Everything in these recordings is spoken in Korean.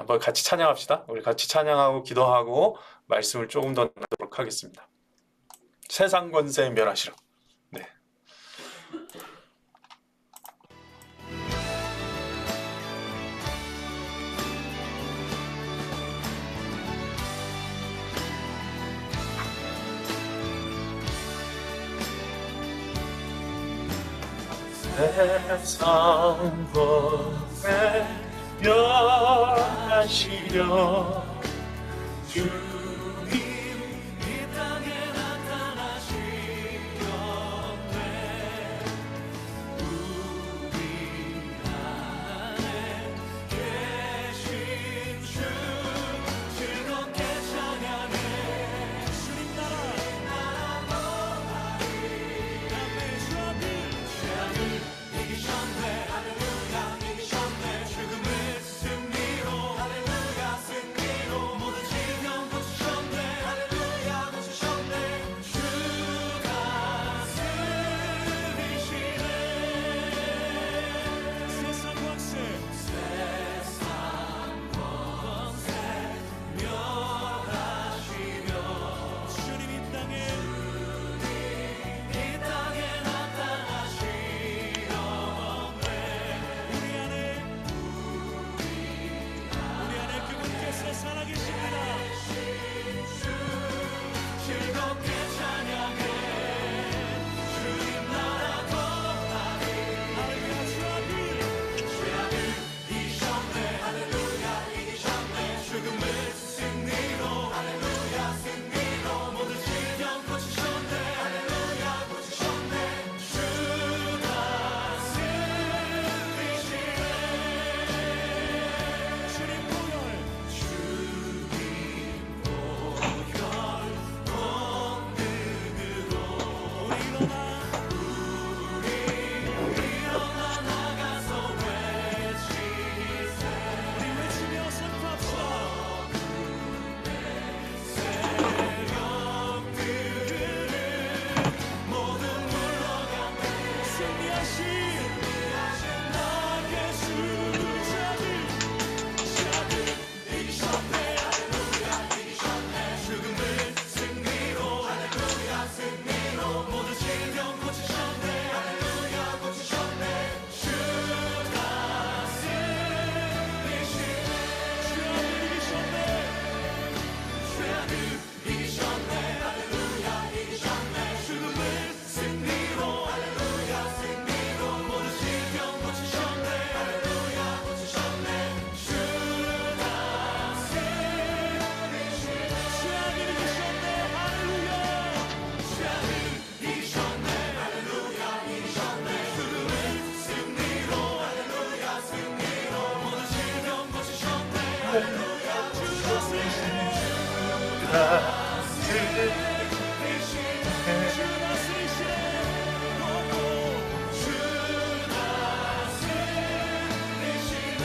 한번 같이 찬양합시다. 우리 같이 찬양하고 기도하고 말씀을 조금 더 나누도록 하겠습니다. 세상 권세 멸하시라. 네. 세상 권세 멸하시려 주님 이 땅에 나타나시려네 우리 안에 계신 주 즐겁게 찬양해 주님 나라 너하리 남의 죄악을 이기셨네 할렐루야 이기셨네 죽음을 승리로 할렐루야 승리로 모든 질병 고치셨네 할렐루야 고치셨네 주가 승리시네 세상 권세 멸하시며 주님 이 땅에 나타나시려네 우리 안에 그분께서 살아계십니다. 즐겁게 찬양해 주님 나라 거룩하리 할렐루야 죄악을 이기셨네 할렐루야 이기셨네 죽음을 승리로 할렐루야 승리로 모든 질병 고치셨네 할렐루야 고치셨네 주가 승리시네 주님 보혈 본능으로 우리 일어나 나가서 외치세 우리 외치며 선포합시다 세력들을 모두 물러가네 승리하신 나의 주 죄악을 이기셨네 할렐루야 이기셨네 죽음을 승리로 할렐루야 승리로 모든 질병 고치셨네 할렐루야 고치셨네 주가 승리시네 죄악을 이기셨네 할렐루야 이기셨네 죽음을 승리로 할렐루야 승리로 모든 질병 고치셨네 할렐루야 고치셨네 주가 승리시네 죄악을 이기셨네 할렐루야 죄악을 이기셨네 할렐루야 이기셨네 죽음을 승리로 할렐루야 승리로 모든 질병 고치셨네 할렐루야 주가 승리시네 주가 승리시네 오고 주가 승리시네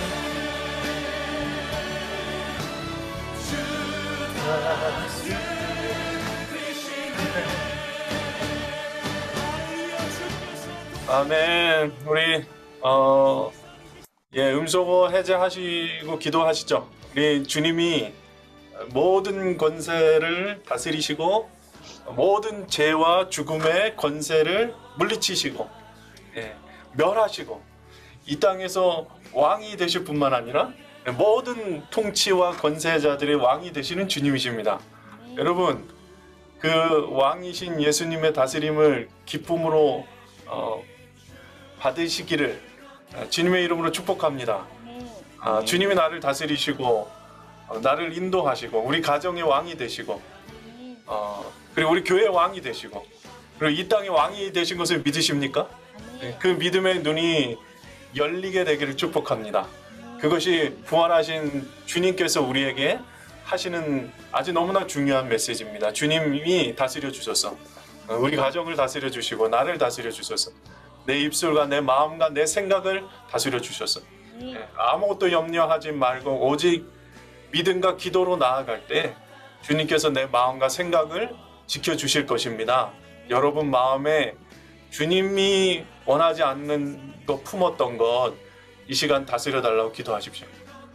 아멘. 우리 음소거 해제하시고 기도하시죠. 우리 주님이 모든 권세를 다스리시고 모든 죄와 죽음의 권세를 물리치시고 멸하시고 이 땅에서 왕이 되실 뿐만 아니라 모든 통치와 권세자들의 왕이 되시는 주님이십니다. 여러분, 그 왕이신 예수님의 다스림을 기쁨으로 받으시기를 주님의 이름으로 축복합니다. 주님이 나를 다스리시고 나를 인도하시고 우리 가정의 왕이 되시고 그리고 우리 교회의 왕이 되시고 그리고 이 땅의 왕이 되신 것을 믿으십니까? 그 믿음의 눈이 열리게 되기를 축복합니다. 그것이 부활하신 주님께서 우리에게 하시는 아주 너무나 중요한 메시지입니다. 주님이 다스려 주셔서 우리 가정을 다스려 주시고 나를 다스려 주셔서 내 입술과 내 마음과 내 생각을 다스려 주셔서 아무것도 염려하지 말고 오직 믿음과 기도로 나아갈 때 주님께서 내 마음과 생각을 지켜주실 것입니다. 여러분 마음에 주님이 원하지 않는 것 품었던 것 이 시간 다스려 달라고 기도하십시오.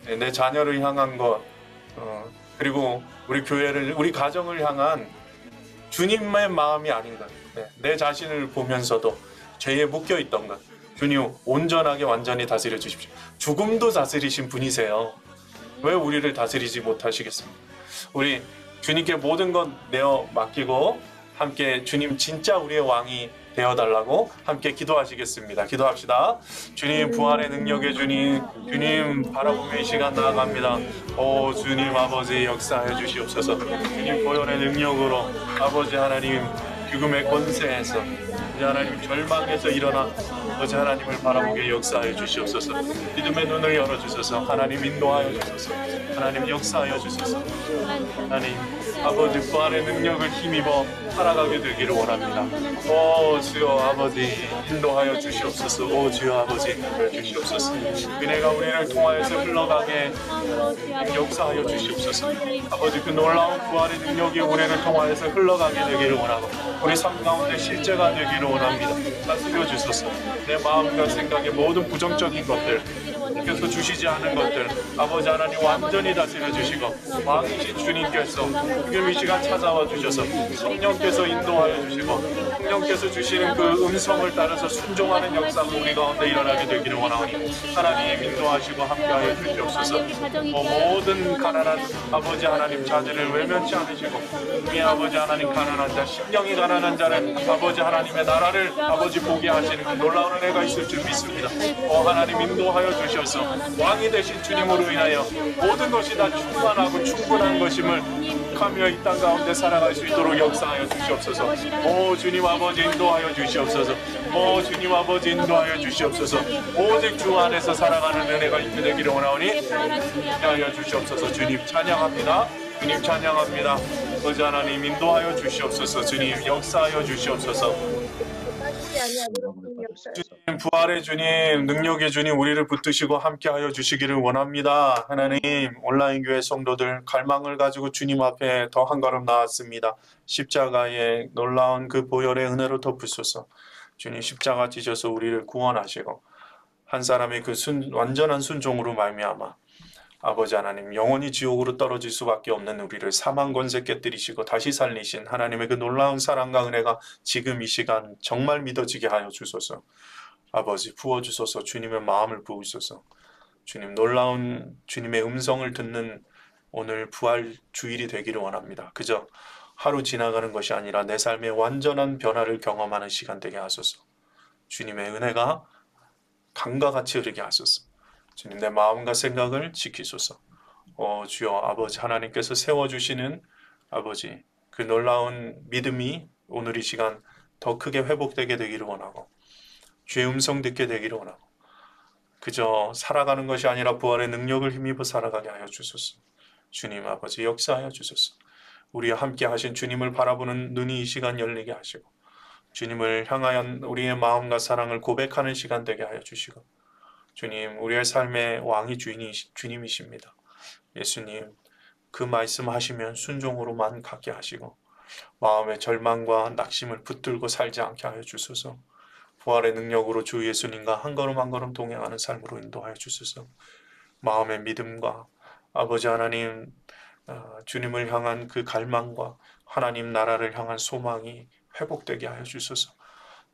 내 자녀를 향한 것, 그리고 우리 교회를, 우리 가정을 향한 주님의 마음이 아닌 것, 내 자신을 보면서도 죄에 묶여 있던 것, 주님 온전하게 완전히 다스려 주십시오. 죽음도 다스리신 분이세요. 왜 우리를 다스리지 못하시겠습니까? 우리 주님께 모든 것 내어 맡기고 함께 주님 진짜 우리의 왕이 되어달라고 함께 기도하시겠습니다. 기도합시다. 주님 부활의 능력의 주님, 주님 바라보며 이 시간 나아갑니다. 오 주님 아버지 역사해 주시옵소서. 주님 보혈의 능력으로 아버지 하나님 죽음의 권세에서 아버지 하나님 절망에서 일어나 아버지 하나님을 바라보게 역사하여 주시옵소서. 믿음의 눈을 열어주소서. 하나님 인도하여 주소서. 하나님 역사하여 주소서. 하나님 아버지 부활의 능력을 힘입어 살아가게 되기를 원합니다. 오 주여 아버지 인도하여 주시옵소서. 오 주여 아버지 인도하여 주시옵소서. 은혜가 우리를 통하여서 흘러가게 역사하여 주시옵소서. 아버지 그 놀라운 부활의 능력이 우리를 통하여서 흘러가게 되기를 원하고 우리 삶 가운데 실제가 되기를 원합니다. 다스려 주소서. 내 마음과 생각의 모든 부정적인 것들, 주께서 주시지 않은 것들 아버지 하나님 완전히 다스려 주시고 왕이신 주님께서 지금 이 시간 찾아와 주셔서 성령께서 인도하여 주시고 성령께서 주시는 그 음성을 따라서 순종하는 역사가 우리 가운데 일어나게 되기를 원하오니 하나님 인도하시고 함께하여 주시옵소서. 모든 가난한 아버지 하나님 자들을 외면치 않으시고 우리 아버지 하나님 가난한 자 심령이 가난한 자는 아버지 하나님의 나라를 아버지 보게 하시는 그 놀라운 은혜가 있을 줄 믿습니다. 하나님 인도하여 주시옵소서. 왕이 되신 주님으로 인하여 모든 것이 다 충만하고 충분한 것임을 하며 이 땅 가운데 살아갈 수 있도록 역사하여 주시옵소서. 오 주님 아버지 인도하여 주시옵소서. 오 주님 아버지 인도하여 주시옵소서. 오직 주 안에서 살아가는 은혜가 있게 되기를 원하오니 인도하여 주시옵소서. 주님 찬양합니다. 주님 찬양합니다. 아버지 하나님 인도하여 주시옵소서. 주님 역사하여 주시옵소서. 주님 부활의 주님 능력의 주님 우리를 붙드시고 함께하여 주시기를 원합니다. 하나님 온라인 교회 성도들 갈망을 가지고 주님 앞에 더 한 걸음 나왔습니다. 십자가의 놀라운 그 보혈의 은혜로 덮으소서. 주님 십자가 지셔서 우리를 구원하시고 한 사람의 그 완전한 순종으로 말미암아 아버지 하나님 영원히 지옥으로 떨어질 수밖에 없는 우리를 사망 권세 깨뜨리시고 다시 살리신 하나님의 그 놀라운 사랑과 은혜가 지금 이 시간 정말 믿어지게 하여 주소서. 아버지 부어주소서. 주님의 마음을 부으소서. 주님 놀라운 주님의 음성을 듣는 오늘 부활 주일이 되기를 원합니다. 그저 하루 지나가는 것이 아니라 내 삶의 완전한 변화를 경험하는 시간 되게 하소서. 주님의 은혜가 강과 같이 흐르게 하소서. 주님 내 마음과 생각을 지키소서. 주여 아버지 하나님께서 세워주시는 아버지 그 놀라운 믿음이 오늘 이 시간 더 크게 회복되게 되기를 원하고 주의 음성 듣게 되기를 원하고 그저 살아가는 것이 아니라 부활의 능력을 힘입어 살아가게 하여 주소서. 주님 아버지 역사하여 주소서. 우리와 함께 하신 주님을 바라보는 눈이 이 시간 열리게 하시고 주님을 향하여 우리의 마음과 사랑을 고백하는 시간 되게 하여 주시고 주님 우리의 삶의 왕이 주님이십니다. 예수님 그 말씀하시면 순종으로만 갖게 하시고 마음의 절망과 낙심을 붙들고 살지 않게 하여 주소서. 부활의 능력으로 주 예수님과 한 걸음 한 걸음 동행하는 삶으로 인도하여 주소서. 마음의 믿음과 아버지 하나님 주님을 향한 그 갈망과 하나님 나라를 향한 소망이 회복되게 하여 주소서.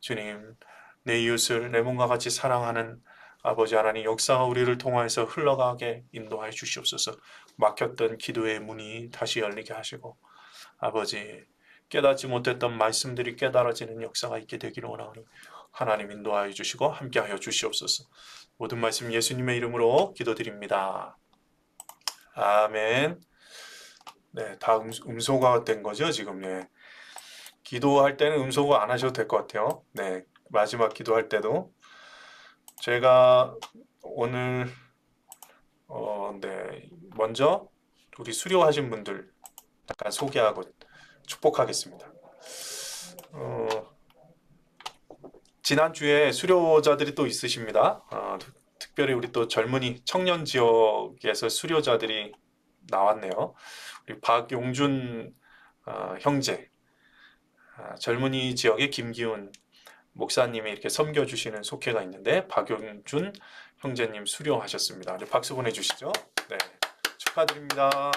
주님 내 이웃을 내 몸과 같이 사랑하는 아버지 하나님 역사가 우리를 통하여서 흘러가게 인도하여 주시옵소서. 막혔던 기도의 문이 다시 열리게 하시고 아버지 깨닫지 못했던 말씀들이 깨달아지는 역사가 있게 되기를 원하오니 하나님 인도하여 주시고 함께하여 주시옵소서. 모든 말씀 예수님의 이름으로 기도드립니다. 아멘. 네, 다 음소거가 된 거죠 지금. 네. 기도할 때는 음소거 안 하셔도 될 것 같아요. 네, 마지막 기도할 때도 제가 오늘 네, 먼저 우리 수료하신 분들 잠깐 소개하고 축복하겠습니다. 지난주에 수료자들이 또 있으십니다. 특별히 우리 또 젊은이 청년 지역에서 수료자들이 나왔네요. 우리 박용준 형제, 젊은이 지역의 김기훈 목사님이 이렇게 섬겨주시는 속회가 있는데 박용준 형제님 수료하셨습니다. 박수 보내주시죠. 네, 축하드립니다.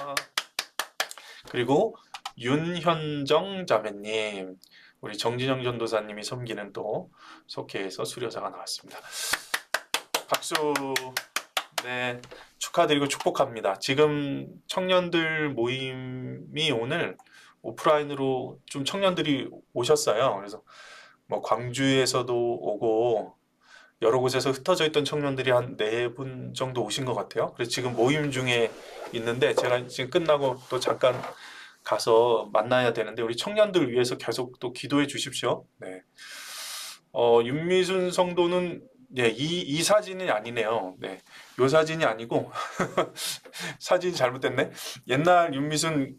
그리고 윤현정 자매님, 우리 정진영 전도사님이 섬기는 또 속회에서 수료자가 나왔습니다. 박수. 네, 축하드리고 축복합니다. 지금 청년들 모임이 오늘 오프라인으로 좀 청년들이 오셨어요. 그래서 뭐 광주에서도 오고 여러 곳에서 흩어져 있던 청년들이 한 4분 정도 오신 것 같아요. 그래서 지금 모임 중에 있는데 제가 지금 끝나고 또 잠깐 가서 만나야 되는데 우리 청년들 위해서 계속 또 기도해 주십시오. 네. 윤미순 성도는 네, 이 사진이 아니네요. 네. 요 사진이 아니고 사진이 잘못됐네. 옛날 윤미순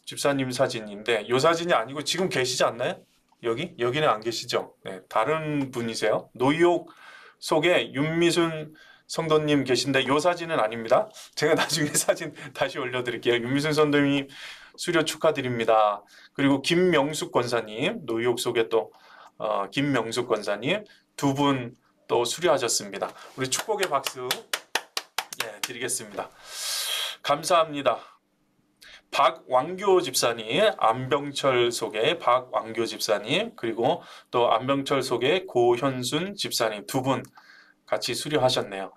집사님 사진인데 요 사진이 아니고 지금 계시지 않나요? 여기는 안 계시죠? 네, 다른 분이세요. 노이옥 속에 윤미순 성도님 계신데 요 사진은 아닙니다. 제가 나중에 사진 다시 올려드릴게요. 윤미순 성도님 수료 축하드립니다. 그리고 김명숙 권사님, 노이옥 속에 또 김명숙 권사님 두 분 또 수료하셨습니다. 우리 축복의 박수 드리겠습니다. 감사합니다. 박왕교 집사님, 안병철 속의 박왕교 집사님, 그리고 또 안병철 속의 고현순 집사님 두 분 같이 수료하셨네요.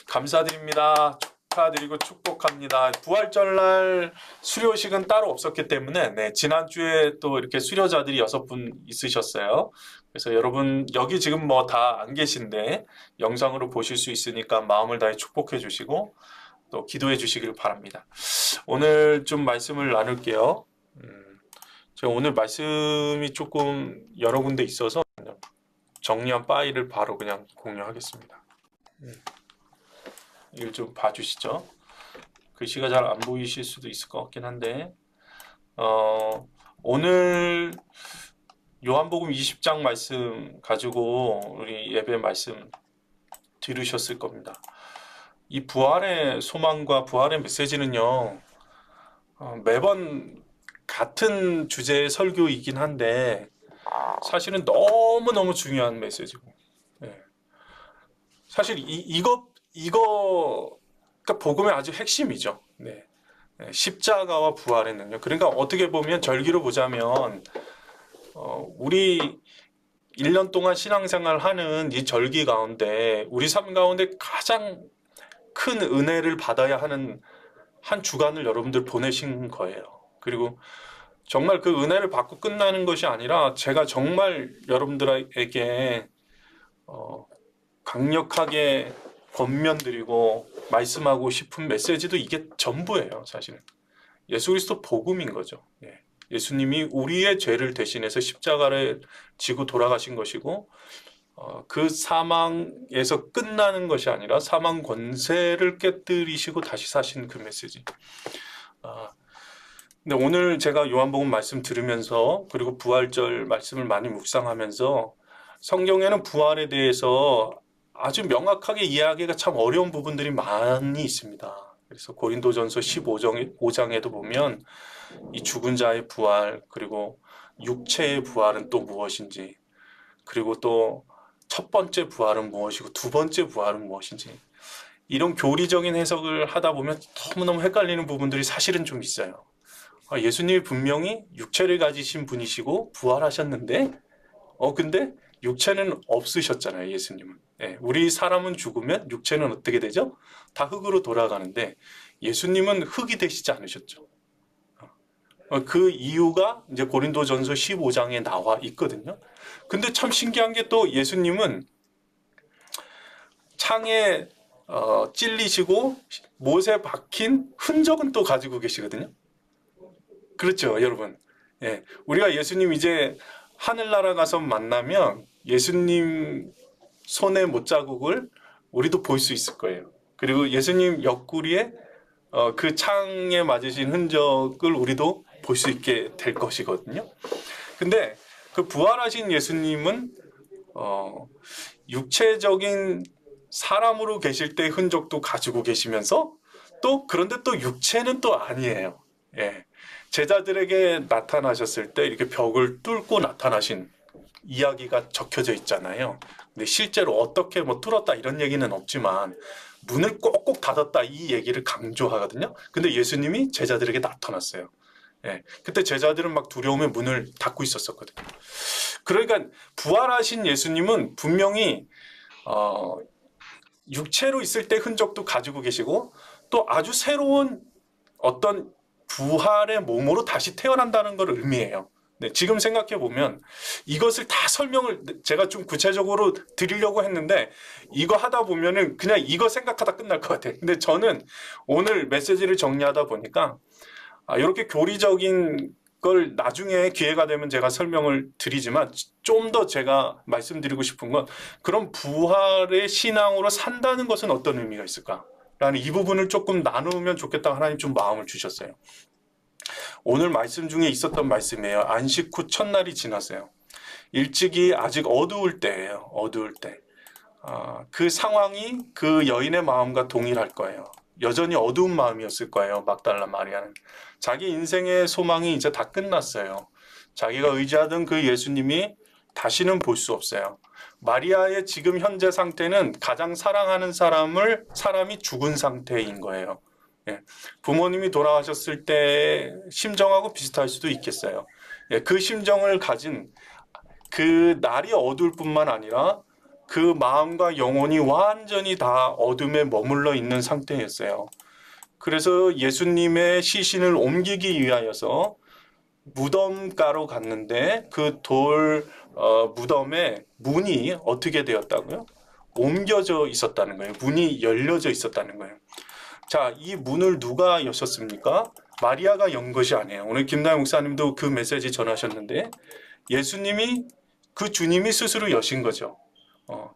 감사드립니다. 축하드리고 축복합니다. 부활절날 수료식은 따로 없었기 때문에 네, 지난주에 또 이렇게 수료자들이 6분 있으셨어요. 그래서 여러분 여기 지금 뭐 다 안 계신데 영상으로 보실 수 있으니까 마음을 다해 축복해 주시고 또 기도해 주시길 바랍니다. 오늘 좀 말씀을 나눌게요. 제가 오늘 말씀이 조금 여러 군데 있어서 정리한 파일을 바로 그냥 공유하겠습니다. 이걸 좀 봐주시죠. 글씨가 잘 안 보이실 수도 있을 것 같긴 한데 오늘 요한복음 20장 말씀 가지고 우리 예배 말씀 들으셨을 겁니다. 이 부활의 소망과 부활의 메시지는요 매번 같은 주제의 설교이긴 한데 사실은 너무너무 중요한 메시지고 사실 이거가 복음의 아주 핵심이죠. 네. 십자가와 부활의 능력. 그러니까 어떻게 보면 절기로 보자면 우리 1년 동안 신앙생활 하는 이 절기 가운데 우리 삶 가운데 가장 큰 은혜를 받아야 하는 한 주간을 여러분들 보내신 거예요. 그리고 정말 그 은혜를 받고 끝나는 것이 아니라 제가 정말 여러분들에게 강력하게 권면드리고 말씀하고 싶은 메시지도 이게 전부예요. 사실은 예수 그리스도 복음인 거죠. 예수님이 우리의 죄를 대신해서 십자가를 지고 돌아가신 것이고 그 사망에서 끝나는 것이 아니라 사망 권세를 깨뜨리시고 다시 사신 그 메시지. 근데 오늘 제가 요한복음 말씀 들으면서 그리고 부활절 말씀을 많이 묵상하면서 성경에는 부활에 대해서 아주 명확하게 이해하기가 참 어려운 부분들이 많이 있습니다. 그래서 고린도전서 15장에도 보면 이 죽은 자의 부활, 그리고 육체의 부활은 또 무엇인지, 그리고 또 첫 번째 부활은 무엇이고 두 번째 부활은 무엇인지, 이런 교리적인 해석을 하다 보면 너무너무 헷갈리는 부분들이 사실은 좀 있어요. 예수님이 분명히 육체를 가지신 분이시고 부활하셨는데 근데 육체는 없으셨잖아요. 예수님은. 우리 사람은 죽으면 육체는 어떻게 되죠? 다 흙으로 돌아가는데 예수님은 흙이 되시지 않으셨죠. 그 이유가 이제 고린도전서 15장에 나와 있거든요. 근데 참 신기한 게 또 예수님은 창에 찔리시고 못에 박힌 흔적은 또 가지고 계시거든요. 그렇죠, 여러분. 우리가 예수님 이제 하늘나라 가서 만나면 예수님 손의 못자국을 우리도 볼 수 있을 거예요. 그리고 예수님 옆구리에 그 창에 맞으신 흔적을 우리도 볼 수 있게 될 것이거든요. 근데 그 부활하신 예수님은 육체적인 사람으로 계실 때의 흔적도 가지고 계시면서 또 그런데 또 육체는 또 아니에요. 제자들에게 나타나셨을 때 이렇게 벽을 뚫고 나타나신 이야기가 적혀져 있잖아요. 근데 실제로 어떻게 뭐 뚫었다 이런 얘기는 없지만 문을 꼭꼭 닫았다 이 얘기를 강조하거든요. 근데 예수님이 제자들에게 나타났어요. 예, 그때 제자들은 막 두려움에 문을 닫고 있었거든요. 그러니까 부활하신 예수님은 분명히 육체로 있을 때 흔적도 가지고 계시고 또 아주 새로운 어떤 부활의 몸으로 다시 태어난다는 걸 의미해요. 네, 지금 생각해 보면 이것을 다 설명을 제가 좀 구체적으로 드리려고 했는데 이거 하다 보면은 그냥 이거 생각하다 끝날 것 같아요. 근데 저는 오늘 메시지를 정리하다 보니까 이렇게 교리적인 걸 나중에 기회가 되면 제가 설명을 드리지만 좀 더 제가 말씀드리고 싶은 건 그런 부활의 신앙으로 산다는 것은 어떤 의미가 있을까? 라는 이 부분을 조금 나누면 좋겠다 하나님 좀 마음을 주셨어요. 오늘 말씀 중에 있었던 말씀이에요. 안식 후 첫날이 지났어요. 일찍이 아직 어두울 때예요. 어두울 때. 그 상황이 그 여인의 마음과 동일할 거예요. 여전히 어두운 마음이었을 거예요. 막달라 마리아는. 자기 인생의 소망이 이제 다 끝났어요. 자기가 의지하던 그 예수님이 다시는 볼 수 없어요. 마리아의 지금 현재 상태는 가장 사랑하는 사람이 죽은 상태인 거예요. 예, 부모님이 돌아가셨을 때 심정하고 비슷할 수도 있겠어요. 예, 그 심정을 가진 그 날이 어두울 뿐만 아니라 그 마음과 영혼이 완전히 다 어둠에 머물러 있는 상태였어요. 그래서 예수님의 시신을 옮기기 위하여서 무덤가로 갔는데 그 무덤에 문이 어떻게 되었다고요? 옮겨져 있었다는 거예요. 문이 열려져 있었다는 거예요. 자, 이 문을 누가 여셨습니까? 마리아가 연 것이 아니에요. 오늘 김나영 목사님도 그 메시지 전하셨는데 예수님이 그 주님이 스스로 여신 거죠.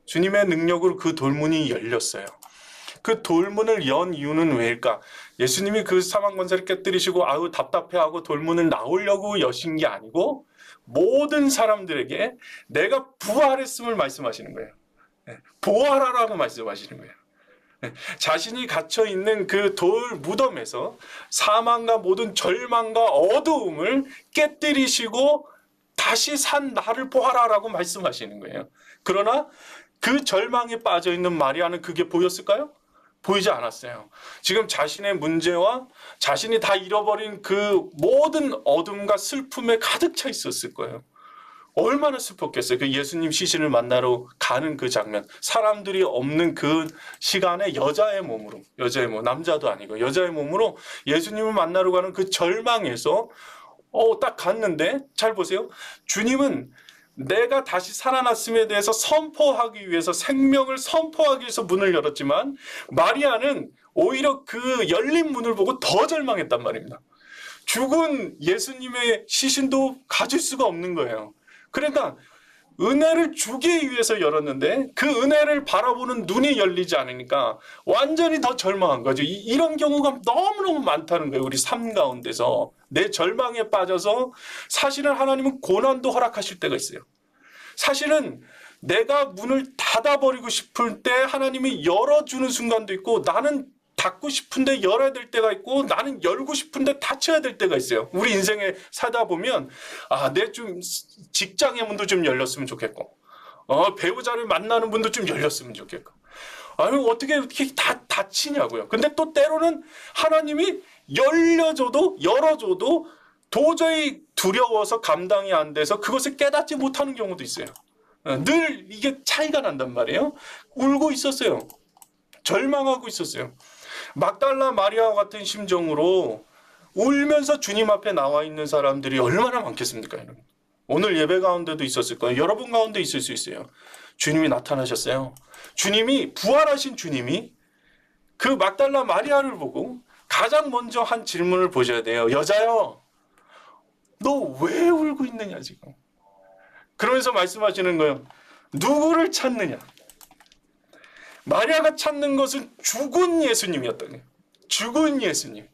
주님의 능력으로 그 돌문이 열렸어요. 그 돌문을 연 이유는 왜일까? 예수님이 그 사망권세를 깨뜨리시고 아우 답답해하고 돌문을 나오려고 여신 게 아니고 모든 사람들에게 내가 부활했음을 말씀하시는 거예요. 부활하라고 말씀하시는 거예요. 자신이 갇혀 있는 그 돌 무덤에서 사망과 모든 절망과 어두움을 깨뜨리시고 다시 산 나를 보아라라고 말씀하시는 거예요. 그러나 그 절망에 빠져 있는 마리아는 그게 보였을까요? 보이지 않았어요. 지금 자신의 문제와 자신이 다 잃어버린 그 모든 어둠과 슬픔에 가득 차 있었을 거예요. 얼마나 슬펐겠어요. 그 예수님 시신을 만나러 가는 그 장면. 사람들이 없는 그 시간에 여자의 몸으로, 남자도 아니고 여자의 몸으로 예수님을 만나러 가는 그 절망에서 딱 갔는데 잘 보세요. 주님은 내가 다시 살아났음에 대해서 선포하기 위해서 생명을 선포하기 위해서 문을 열었지만 마리아는 오히려 그 열린 문을 보고 더 절망했단 말입니다. 죽은 예수님의 시신도 가질 수가 없는 거예요. 그러니까 은혜를 주기 위해서 열었는데 그 은혜를 바라보는 눈이 열리지 않으니까 완전히 더 절망한 거죠. 이런 경우가 너무너무 많다는 거예요. 우리 삶 가운데서 내 절망에 빠져서 사실은 하나님은 고난도 허락하실 때가 있어요. 사실은 내가 문을 닫아버리고 싶을 때 하나님이 열어주는 순간도 있고 나는 닫고 싶은데 열어야 될 때가 있고 나는 열고 싶은데 닫혀야 될 때가 있어요. 우리 인생에 살다 보면 내 좀 직장의 문도 좀 열렸으면 좋겠고 배우자를 만나는 문도 좀 열렸으면 좋겠고 어떻게 이렇게 다 닫히냐고요. 근데 또 때로는 하나님이 열어줘도 도저히 두려워서 감당이 안 돼서 그것을 깨닫지 못하는 경우도 있어요. 늘 이게 차이가 난단 말이에요. 울고 있었어요. 절망하고 있었어요. 막달라 마리아와 같은 심정으로 울면서 주님 앞에 나와 있는 사람들이 얼마나 많겠습니까? 여러분? 오늘 예배 가운데도 있었을 거예요. 여러분 가운데 있을 수 있어요. 주님이 나타나셨어요. 주님이 부활하신 주님이 그 막달라 마리아를 보고 가장 먼저 한 질문을 보셔야 돼요. 여자여, 너 왜 울고 있느냐 지금. 그러면서 말씀하시는 거예요. 누구를 찾느냐. 마리아가 찾는 것은 죽은 예수님이었던 거예요. 죽은 예수님.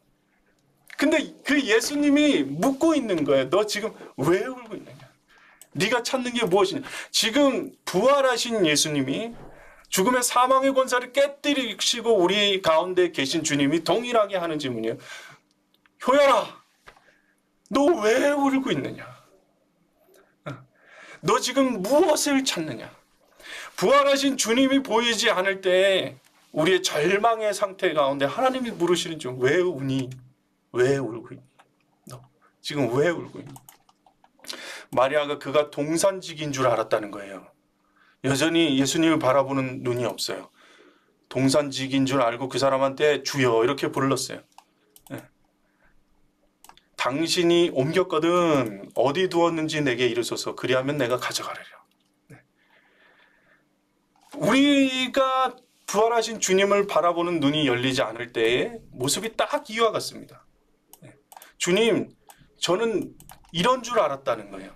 근데 그 예수님이 묻고 있는 거예요. 너 지금 왜 울고 있느냐. 네가 찾는 게 무엇이냐. 지금 부활하신 예수님이 죽음의 사망의 권세를 깨뜨리시고 우리 가운데 계신 주님이 동일하게 하는 질문이에요. 효열아, 너 왜 울고 있느냐. 너 지금 무엇을 찾느냐. 부활하신 주님이 보이지 않을 때 우리의 절망의 상태 가운데 하나님이 물으시는 중, 왜 우니? 왜 울고 있니? 너 지금 왜 울고 있니? 마리아가 그가 동산직인 줄 알았다는 거예요. 여전히 예수님을 바라보는 눈이 없어요. 동산직인 줄 알고 그 사람한테 주여 이렇게 불렀어요. 당신이 옮겼거든 어디 두었는지 내게 이르소서 그리하면 내가 가져가리라. 우리가 부활하신 주님을 바라보는 눈이 열리지 않을 때의 모습이 딱 이와 같습니다. 주님, 저는 이런 줄 알았다는 거예요.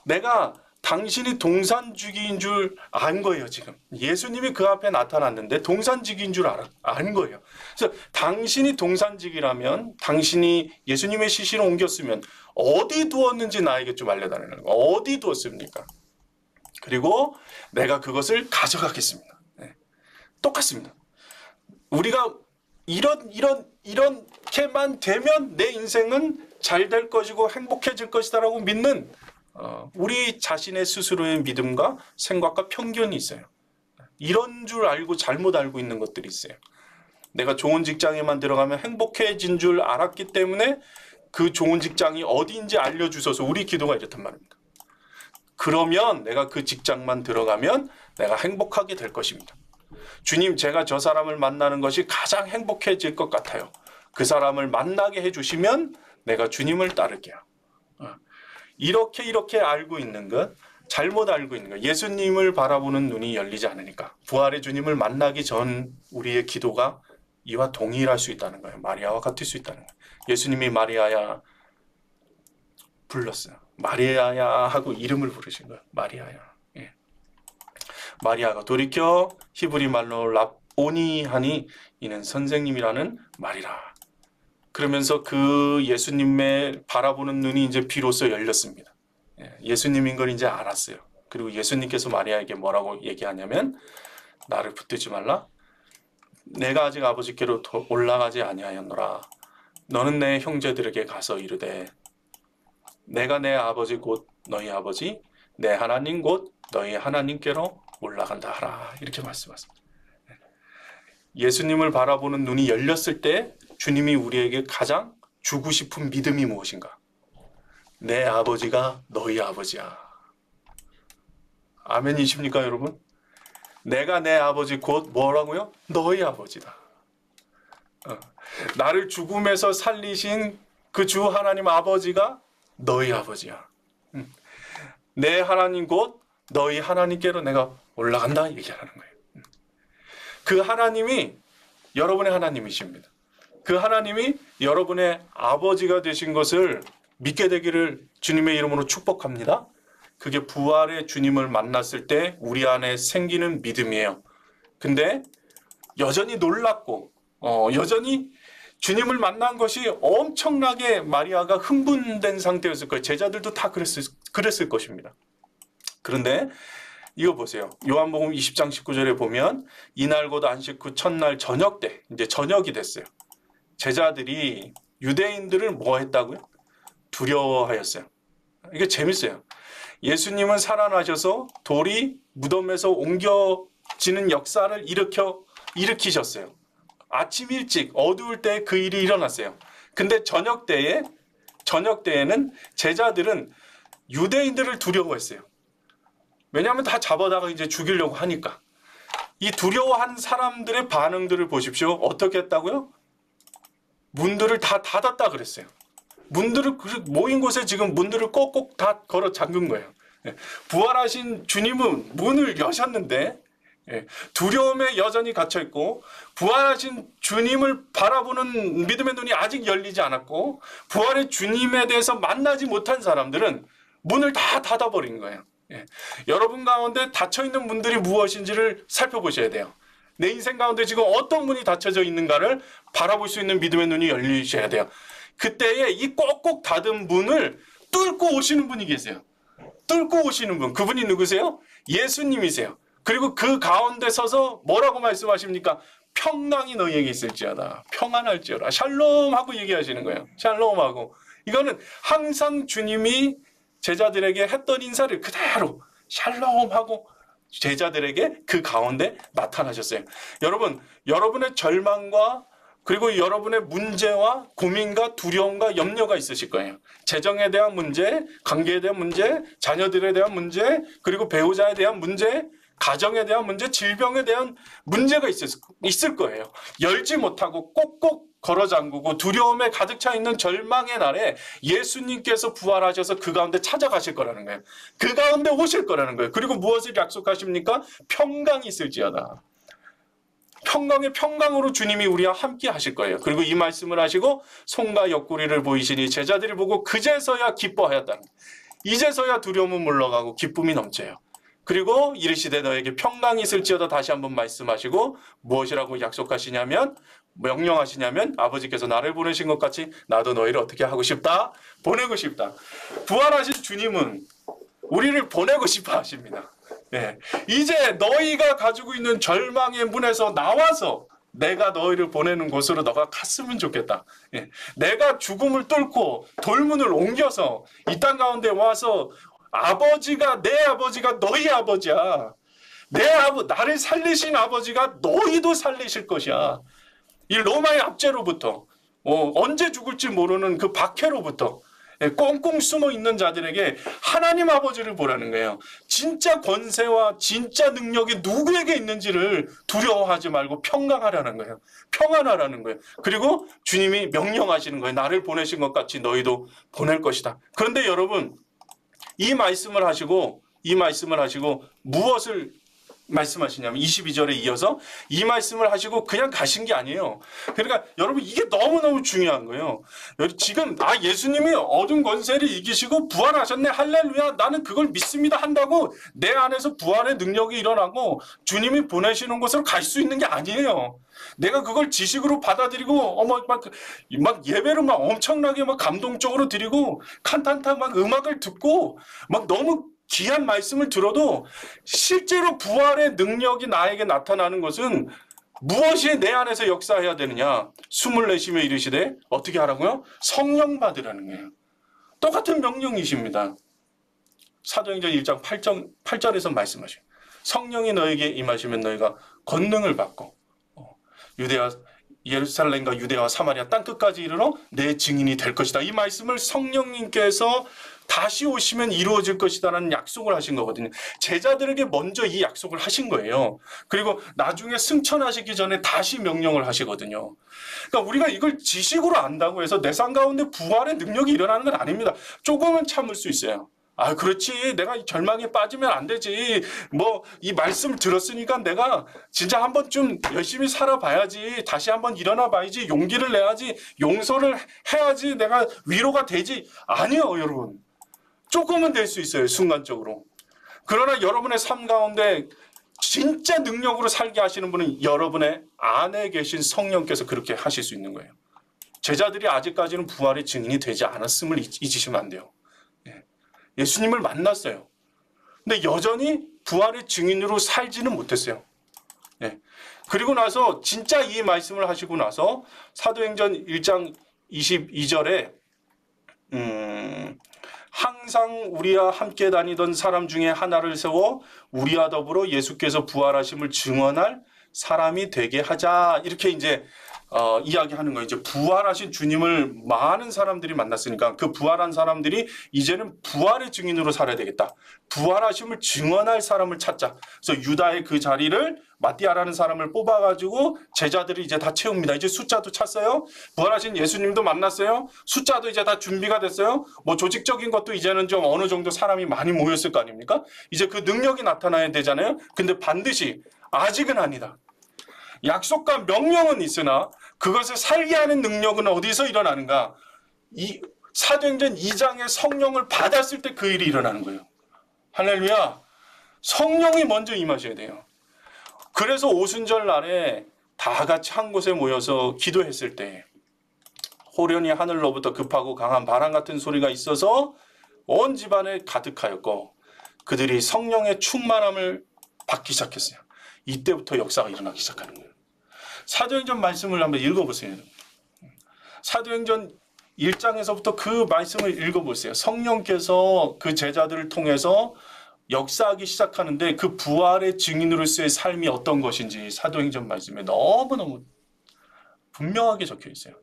내가 당신이 동산지기인 줄 안 거예요. 지금 예수님이 그 앞에 나타났는데 동산지기인 줄 안 거예요. 그래서 당신이 동산지기라면, 당신이 예수님의 시신을 옮겼으면 어디 두었는지 나에게 좀 알려달라는 거예요. 어디 두었습니까? 그리고 내가 그것을 가져가겠습니다. 똑같습니다. 우리가 이렇게만 되면 내 인생은 잘 될 것이고 행복해질 것이다라고 믿는 우리 자신의 스스로의 믿음과 생각과 편견이 있어요. 이런 줄 알고 잘못 알고 있는 것들이 있어요. 내가 좋은 직장에만 들어가면 행복해진 줄 알았기 때문에 그 좋은 직장이 어디인지 알려주셔서 우리 기도가 이렇단 말입니다. 그러면 내가 그 직장만 들어가면 내가 행복하게 될 것입니다. 주님, 제가 저 사람을 만나는 것이 가장 행복해질 것 같아요. 그 사람을 만나게 해주시면 내가 주님을 따를게요. 이렇게 알고 있는 것, 잘못 알고 있는 것, 예수님을 바라보는 눈이 열리지 않으니까 부활의 주님을 만나기 전 우리의 기도가 이와 동일할 수 있다는 거예요. 마리아와 같을 수 있다는 거예요. 예수님이 마리아야 불렀어요. 마리아야 하고 이름을 부르신 거예요. 마리아야. 예. 마리아가 돌이켜 히브리 말로 랍오니 하니 이는 선생님이라는 말이라. 그러면서 그 예수님의 바라보는 눈이 이제 비로소 열렸습니다. 예수님인 걸 이제 알았어요. 그리고 예수님께서 마리아에게 뭐라고 얘기하냐면, 나를 붙들지 말라. 내가 아직 아버지께로 올라가지 아니하였노라. 너는 내 형제들에게 가서 이르되 내가 내 아버지 곧 너희 아버지, 내 하나님 곧 너희 하나님께로 올라간다 하라. 이렇게 말씀하십니다. 예수님을 바라보는 눈이 열렸을 때 주님이 우리에게 가장 주고 싶은 믿음이 무엇인가? 내 아버지가 너희 아버지야. 아멘이십니까 여러분? 내가 내 아버지 곧 뭐라고요? 너희 아버지다. 나를 죽음에서 살리신 그 주 하나님 아버지가 너희 아버지야. 내 하나님 곧 너희 하나님께로 내가 올라간다 얘기하는 거예요. 그 하나님이 여러분의 하나님이십니다. 그 하나님이 여러분의 아버지가 되신 것을 믿게 되기를 주님의 이름으로 축복합니다. 그게 부활의 주님을 만났을 때 우리 안에 생기는 믿음이에요. 근데 여전히 놀랍고 여전히 주님을 만난 것이 엄청나게 마리아가 흥분된 상태였을 거예요. 제자들도 다 그랬을 것입니다. 그런데 이거 보세요. 요한복음 20장 19절에 보면 이날 곧 안식 후 첫날 저녁 때, 이제 저녁이 됐어요. 제자들이 유대인들을 뭐 했다고요? 두려워하였어요. 이게 재밌어요. 예수님은 살아나셔서 돌이 무덤에서 옮겨지는 역사를 일으키셨어요. 아침 일찍 어두울 때 그 일이 일어났어요. 근데 저녁 때에는 제자들은 유대인들을 두려워했어요. 왜냐하면 다 잡아다가 이제 죽이려고 하니까. 이 두려워한 사람들의 반응들을 보십시오. 어떻게 했다고요? 문들을 다 닫았다 그랬어요. 문들을 모인 곳에 지금 문들을 꼭꼭 다 걸어 잠근 거예요. 부활하신 주님은 문을 여셨는데 두려움에 여전히 갇혀 있고, 부활하신 주님을 바라보는 믿음의 눈이 아직 열리지 않았고, 부활의 주님에 대해서 만나지 못한 사람들은 문을 다 닫아버린 거예요. 여러분 가운데 닫혀있는 문들이 무엇인지를 살펴보셔야 돼요. 내 인생 가운데 지금 어떤 문이 닫혀져 있는가를 바라볼 수 있는 믿음의 눈이 열리셔야 돼요. 그때에 이 꼭꼭 닫은 문을 뚫고 오시는 분이 계세요. 뚫고 오시는 분, 그분이 누구세요? 예수님이세요. 그리고 그 가운데 서서 뭐라고 말씀하십니까? 평강이 너희에게 있을지어다. 평안할지어다. 샬롬하고 얘기하시는 거예요. 샬롬하고. 이거는 항상 주님이 제자들에게 했던 인사를 그대로 샬롬하고 제자들에게 그 가운데 나타나셨어요. 여러분, 여러분의 절망과 그리고 여러분의 문제와 고민과 두려움과 염려가 있으실 거예요. 재정에 대한 문제, 관계에 대한 문제, 자녀들에 대한 문제, 그리고 배우자에 대한 문제, 가정에 대한 문제, 질병에 대한 문제가 있을 거예요. 열지 못하고 꼭꼭 걸어 잠그고 두려움에 가득 차 있는 절망의 날에 예수님께서 부활하셔서 그 가운데 찾아가실 거라는 거예요. 그 가운데 오실 거라는 거예요. 그리고 무엇을 약속하십니까? 평강이 있을지어다. 평강의 평강으로 주님이 우리와 함께 하실 거예요. 그리고 이 말씀을 하시고 손과 옆구리를 보이시니 제자들이 보고 그제서야 기뻐하였다. 이제서야 두려움은 물러가고 기쁨이 넘쳐요. 그리고 이르시되 너에게 평강이 있을지어다 다시 한번 말씀하시고 무엇이라고 약속하시냐면 명령하시냐면 아버지께서 나를 보내신 것 같이 나도 너희를 어떻게 하고 싶다? 보내고 싶다. 부활하신 주님은 우리를 보내고 싶어 하십니다. 예. 이제 너희가 가지고 있는 절망의 문에서 나와서 내가 너희를 보내는 곳으로 너가 갔으면 좋겠다. 예. 내가 죽음을 뚫고 돌문을 옮겨서 이 땅 가운데 와서 아버지가 내 아버지가 너희 아버지야. 나를 살리신 아버지가 너희도 살리실 것이야. 이 로마의 압제로부터 언제 죽을지 모르는 그 박해로부터 꽁꽁 숨어 있는 자들에게 하나님 아버지를 보라는 거예요. 진짜 권세와 진짜 능력이 누구에게 있는지를 두려워하지 말고 평강하라는 거예요. 평안하라는 거예요. 그리고 주님이 명령하시는 거예요. 나를 보내신 것 같이 너희도 보낼 것이다. 그런데 여러분 이 말씀을 하시고 무엇을 말씀하시냐면 22절에 이어서 이 말씀을 하시고 그냥 가신 게 아니에요. 그러니까 여러분 이게 너무너무 중요한 거예요. 지금 예수님이 어둠 권세를 이기시고 부활하셨네 할렐루야 나는 그걸 믿습니다 한다고 내 안에서 부활의 능력이 일어나고 주님이 보내시는 곳으로 갈 수 있는 게 아니에요. 내가 그걸 지식으로 받아들이고 막 예배를 막 엄청나게 막 감동적으로 드리고 칸탄타 막 음악을 듣고 막 너무 귀한 말씀을 들어도 실제로 부활의 능력이 나에게 나타나는 것은 무엇이 내 안에서 역사해야 되느냐? 숨을 내쉬며 이르시되 어떻게 하라고요? 성령 받으라는 거예요. 똑같은 명령이십니다. 사도행전 1장 8절에서 말씀하셔요. 성령이 너에게 임하시면 너희가 권능을 받고 유대와 예루살렘과 유대와 사마리아 땅끝까지 이르러 내 증인이 될 것이다. 이 말씀을 성령님께서 다시 오시면 이루어질 것이다라는 약속을 하신 거거든요. 제자들에게 먼저 이 약속을 하신 거예요. 그리고 나중에 승천하시기 전에 다시 명령을 하시거든요. 그러니까 우리가 이걸 지식으로 안다고 해서 내 삶 가운데 부활의 능력이 일어나는 건 아닙니다. 조금은 참을 수 있어요. 그렇지. 내가 절망에 빠지면 안 되지. 이 말씀 들었으니까 내가 진짜 한번 좀 열심히 살아봐야지. 다시 한번 일어나 봐야지. 용기를 내야지. 용서를 해야지. 내가 위로가 되지. 아니요, 여러분. 조금은 될 수 있어요. 순간적으로. 그러나 여러분의 삶 가운데 진짜 능력으로 살게 하시는 분은 여러분의 안에 계신 성령께서 그렇게 하실 수 있는 거예요. 제자들이 아직까지는 부활의 증인이 되지 않았음을 잊으시면 안 돼요. 예수님을 만났어요. 근데 여전히 부활의 증인으로 살지는 못했어요. 그리고 나서 진짜 이 말씀을 하시고 나서 사도행전 1장 22절에 항상 우리와 함께 다니던 사람 중에 하나를 세워 우리와 더불어 예수께서 부활하심을 증언할 사람이 되게 하자. 이렇게 이제 이야기하는 거예요. 이제 부활하신 주님을 많은 사람들이 만났으니까 그 부활한 사람들이 이제는 부활의 증인으로 살아야 되겠다. 부활하심을 증언할 사람을 찾자. 그래서 유다의 그 자리를 마띠아라는 사람을 뽑아가지고 제자들이 이제 다 채웁니다. 이제 숫자도 찼어요. 부활하신 예수님도 만났어요. 숫자도 이제 다 준비가 됐어요. 조직적인 것도 이제는 좀 어느 정도 사람이 많이 모였을 거 아닙니까? 이제 그 능력이 나타나야 되잖아요. 근데 반드시 아직은 아니다. 약속과 명령은 있으나 그것을 살게 하는 능력은 어디서 일어나는가? 이 사도행전 2장의 성령을 받았을 때 그 일이 일어나는 거예요. 할렐루야. 성령이 먼저 임하셔야 돼요. 그래서 오순절 날에 다 같이 한 곳에 모여서 기도했을 때 호련히 하늘로부터 급하고 강한 바람 같은 소리가 있어서 온 집안에 가득하였고 그들이 성령의 충만함을 받기 시작했어요. 이때부터 역사가 일어나기 시작하는 거예요. 사도행전 말씀을 한번 읽어보세요. 사도행전 1장에서부터 그 말씀을 읽어보세요. 성령께서 그 제자들을 통해서 역사하기 시작하는데 그 부활의 증인으로서의 삶이 어떤 것인지 사도행전 말씀에 너무너무 분명하게 적혀 있어요.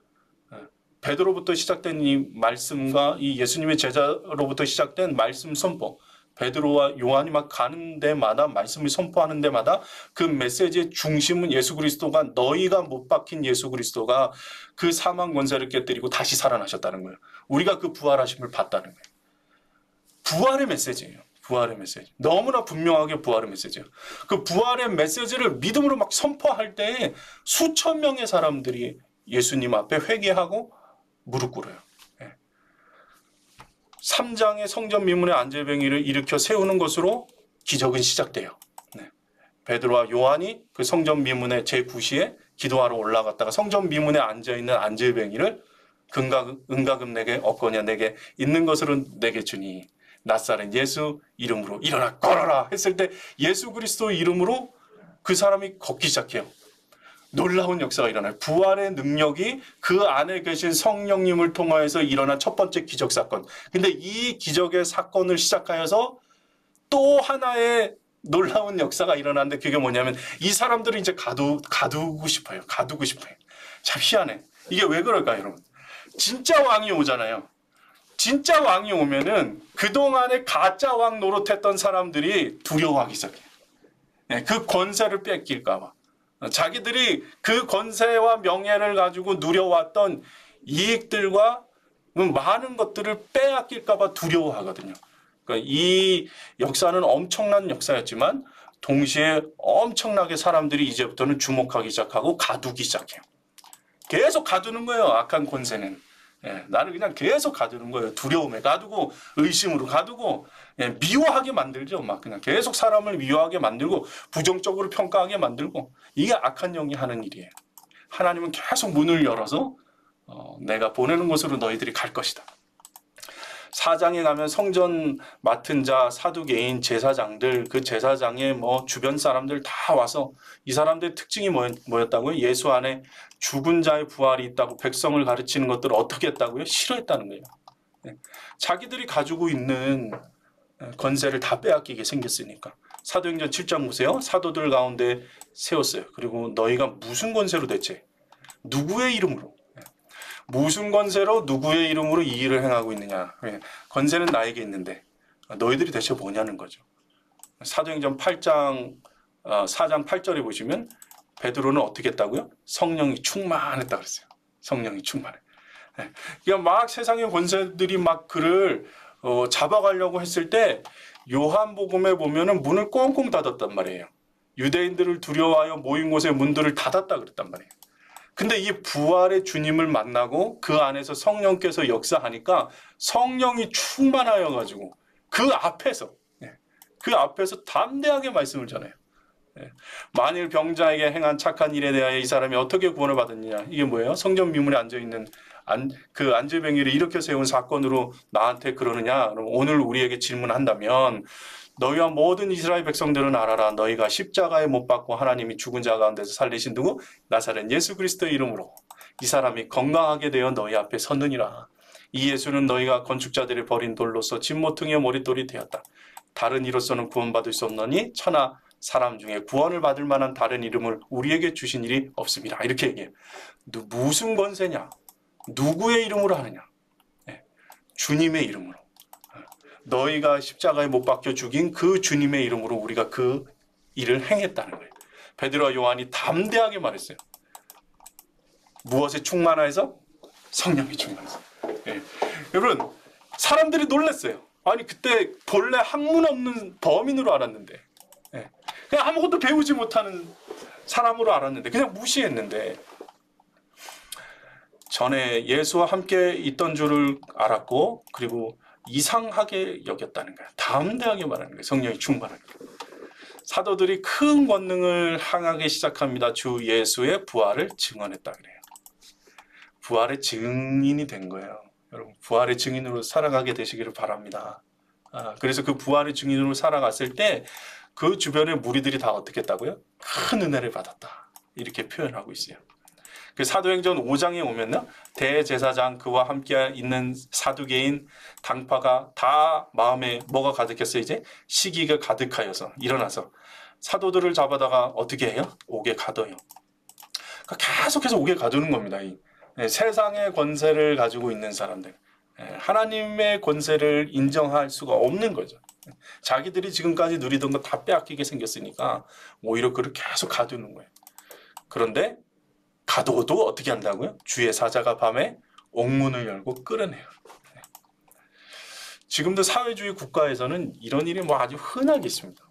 베드로부터 시작된 이 말씀과 이 예수님의 제자로부터 시작된 말씀 선포, 베드로와 요한이 막 가는 데마다 말씀을 선포하는 데마다 그 메시지의 중심은 예수 그리스도가, 너희가 못 박힌 예수 그리스도가 그 사망 권세를 깨뜨리고 다시 살아나셨다는 거예요. 우리가 그 부활하심을 봤다는 거예요. 부활의 메시지예요. 부활의 메시지. 너무나 분명하게 부활의 메시지예요. 그 부활의 메시지를 믿음으로 막 선포할 때 수천 명의 사람들이 예수님 앞에 회개하고 무릎 꿇어요. 3장의 성전 미문의 안질뱅이를 일으켜 세우는 것으로 기적은 시작돼요. 베드로와 요한이 그 성전 미문의 제9시에 기도하러 올라갔다가 성전 미문에 앉아있는 안질뱅이를 은가금 내게 얻거냐 내게 있는 것으로 내게 주니 나사렛 예수 이름으로 일어나 걸어라 했을 때 예수 그리스도 이름으로 그 사람이 걷기 시작해요. 놀라운 역사가 일어나요. 부활의 능력이 그 안에 계신 성령님을 통하여서 일어난 첫 번째 기적 사건. 근데 이 기적의 사건을 시작하여서 또 하나의 놀라운 역사가 일어났는데 그게 뭐냐면 이 사람들을 이제 가두고 싶어요. 가두고 싶어요. 참 희한해. 이게 왜 그럴까요, 여러분? 진짜 왕이 오잖아요. 진짜 왕이 오면은 그동안에 가짜 왕 노릇했던 사람들이 두려워하기 시작해요. 그 권세를 뺏길까 봐. 자기들이 그 권세와 명예를 가지고 누려왔던 이익들과 많은 것들을 빼앗길까 봐 두려워하거든요. 그러니까 이 역사는 엄청난 역사였지만 동시에 엄청나게 사람들이 이제부터는 주목하기 시작하고 가두기 시작해요. 계속 가두는 거예요. 악한 권세는. 나를 그냥 계속 가두는 거예요. 두려움에 가두고 의심으로 가두고 미워하게 만들죠. 막 그냥 계속 사람을 미워하게 만들고 부정적으로 평가하게 만들고 이게 악한 영이 하는 일이에요. 하나님은 계속 문을 열어서 내가 보내는 곳으로 너희들이 갈 것이다. 4장에 가면 성전 맡은 자, 사두개인, 제사장들, 그 제사장의 주변 사람들 다 와서 이 사람들의 특징이 뭐였다고요? 예수 안에 죽은 자의 부활이 있다고 백성을 가르치는 것들을 어떻게 했다고요? 싫어했다는 거예요. 자기들이 가지고 있는 권세를 다 빼앗기게 생겼으니까. 사도행전 7장 보세요. 사도들 가운데 세웠어요. 그리고 너희가 무슨 권세로 대체? 누구의 이름으로? 무슨 권세로 누구의 이름으로 이 일을 행하고 있느냐. 권세는 나에게 있는데 너희들이 대체 뭐냐는 거죠. 사도행전 8장 4장 8절에 보시면 베드로는 어떻게 했다고요? 성령이 충만했다 그랬어요. 성령이 충만해. 그러니까 막 세상의 권세들이 막 그를 잡아가려고 했을 때 요한복음에 보면은 문을 꽁꽁 닫았단 말이에요. 유대인들을 두려워하여 모인 곳의 문들을 닫았다 그랬단 말이에요. 근데 이 부활의 주님을 만나고 그 안에서 성령께서 역사하니까 성령이 충만하여 가지고 그 앞에서 담대하게 말씀을 전해요. 만일 병자에게 행한 착한 일에 대하여 이 사람이 어떻게 구원을 받았느냐. 이게 뭐예요? 성전 미문에 앉아있는 그 안질뱅이를 일으켜 세운 사건으로 나한테 그러느냐. 그럼 오늘 우리에게 질문한다면 너희와 모든 이스라엘 백성들은 알아라. 너희가 십자가에 못 박고 하나님이 죽은 자 가운데서 살리신 누구? 나사렛 예수 그리스도의 이름으로 이 사람이 건강하게 되어 너희 앞에 섰느니라. 이 예수는 너희가 건축자들이 버린 돌로서 집 모퉁이의 머릿돌이 되었다. 다른 이로서는 구원받을 수 없느니 천하 사람 중에 구원을 받을 만한 다른 이름을 우리에게 주신 일이 없습니다. 이렇게 얘기해요. 무슨 권세냐? 누구의 이름으로 하느냐? 주님의 이름으로. 너희가 십자가에 못 박혀 죽인 그 주님의 이름으로 우리가 그 일을 행했다는 거예요. 베드로와 요한이 담대하게 말했어요. 무엇에 충만하여서? 성령이 충만해서. 여러분, 사람들이 놀랐어요. 아니 그때 본래 학문 없는 범인으로 알았는데 그냥 아무것도 배우지 못하는 사람으로 알았는데 그냥 무시했는데 전에 예수와 함께 있던 줄을 알았고 그리고 이상하게 여겼다는 거야. 담대하게 말하는 거예요. 성령이 충만하게. 사도들이 큰 권능을 행하기 시작합니다. 주 예수의 부활을 증언했다 그래요. 부활의 증인이 된 거예요. 여러분 부활의 증인으로 살아가게 되시기를 바랍니다. 그래서 그 부활의 증인으로 살아갔을 때 그 주변의 무리들이 다 어떻게 했다고요? 큰 은혜를 받았다. 이렇게 표현하고 있어요. 그 사도행전 5장에 오면요, 대제사장 그와 함께 있는 사두개인 당파가 다 마음에 뭐가 가득했어요? 이제 시기가 가득하여서 일어나서 사도들을 잡아다가 어떻게 해요? 옥에 가둬요. 그러니까 계속해서 옥에 가두는 겁니다. 이 세상의 권세를 가지고 있는 사람들, 하나님의 권세를 인정할 수가 없는 거죠. 자기들이 지금까지 누리던 거 다 빼앗기게 생겼으니까 오히려 그를 계속 가두는 거예요. 그런데 가둬도 어떻게 한다고요? 주의 사자가 밤에 옥문을 열고 끌어내요. 지금도 사회주의 국가에서는 이런 일이 뭐 아주 흔하게 있습니다.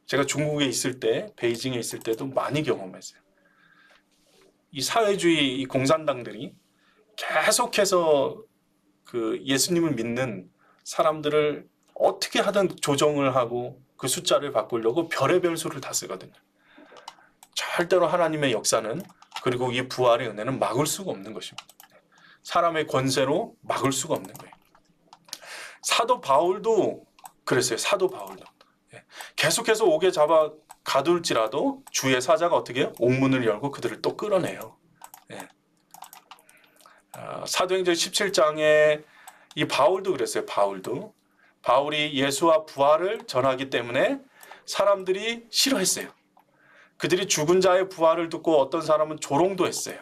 제가 중국에 있을 때, 베이징에 있을 때도 많이 경험했어요. 이 사회주의 이 공산당들이 계속해서 그 예수님을 믿는 사람들을 어떻게 하든 조정을 하고 그 숫자를 바꾸려고 별의별 수를 다 쓰거든요. 절대로 하나님의 역사는, 그리고 이 부활의 은혜는 막을 수가 없는 것입니다. 사람의 권세로 막을 수가 없는 거예요. 사도 바울도 그랬어요. 사도 바울도 계속해서 옥에 잡아 가둘지라도 주의 사자가 어떻게 해요? 옥문을 열고 그들을 또 끌어내요. 사도행전 17장에 이 바울도 그랬어요. 바울이 예수와 부활을 전하기 때문에 사람들이 싫어했어요. 그들이 죽은 자의 부활을 듣고 어떤 사람은 조롱도 했어요.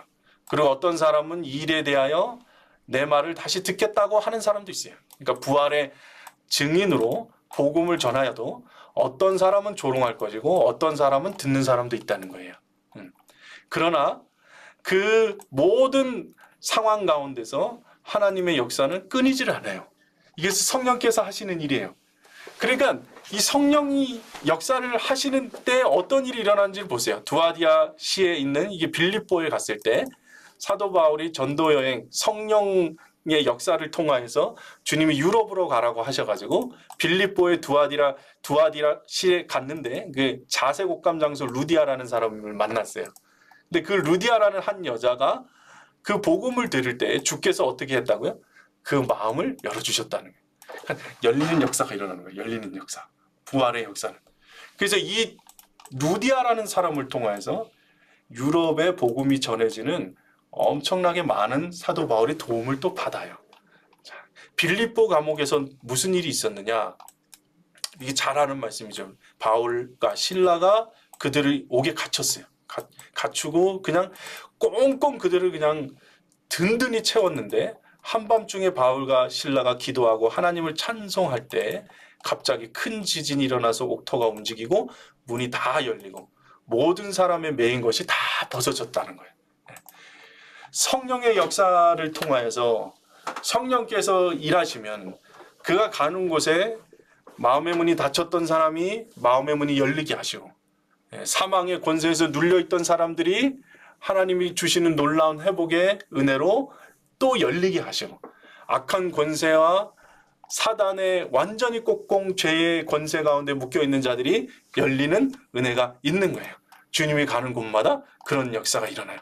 그리고 어떤 사람은 이 일에 대하여 내 말을 다시 듣겠다고 하는 사람도 있어요. 그러니까 부활의 증인으로 복음을 전하여도 어떤 사람은 조롱할 것이고 어떤 사람은 듣는 사람도 있다는 거예요. 그러나 그 모든 상황 가운데서 하나님의 역사는 끊이질 않아요. 이게 성령께서 하시는 일이에요. 그러니까 이 성령이 역사를 하시는 때 어떤 일이 일어나는지를 보세요. 두아디아시에 있는 이게 빌립보에 갔을 때 사도 바울이 전도 여행, 성령의 역사를 통하여서 주님이 유럽으로 가라고 하셔가지고 빌립보의 두아디아시에 갔는데 그 자색 옷감 장소 루디아라는 사람을 만났어요. 근데 그 루디아라는 한 여자가 그 복음을 들을 때 주께서 어떻게 했다고요? 그 마음을 열어주셨다는 거예요. 열리는 역사가 일어나는 거예요. 열리는 역사. 부활의 역사는. 그래서 이 루디아라는 사람을 통해서 유럽의 복음이 전해지는 엄청나게 많은 사도 바울이 도움을 또 받아요. 자, 빌립보 감옥에서 무슨 일이 있었느냐? 이게 잘 아는 말씀이죠. 바울과 실라가 그들을 옥에 갇혔어요. 갖추고 그냥 꽁꽁 그들을 그냥 든든히 채웠는데 한밤중에 바울과 실라가 기도하고 하나님을 찬송할 때 갑자기 큰 지진이 일어나서 옥터가 움직이고 문이 다 열리고 모든 사람의 매인 것이 다 벗어졌다는 거예요. 성령의 역사를 통하여서 성령께서 일하시면 그가 가는 곳에 마음의 문이 닫혔던 사람이 마음의 문이 열리게 하시고 사망의 권세에서 눌려있던 사람들이 하나님이 주시는 놀라운 회복의 은혜로 또 열리게 하시고 악한 권세와 사단의 완전히 꼭꼭 죄의 권세 가운데 묶여있는 자들이 열리는 은혜가 있는 거예요. 주님이 가는 곳마다 그런 역사가 일어나요.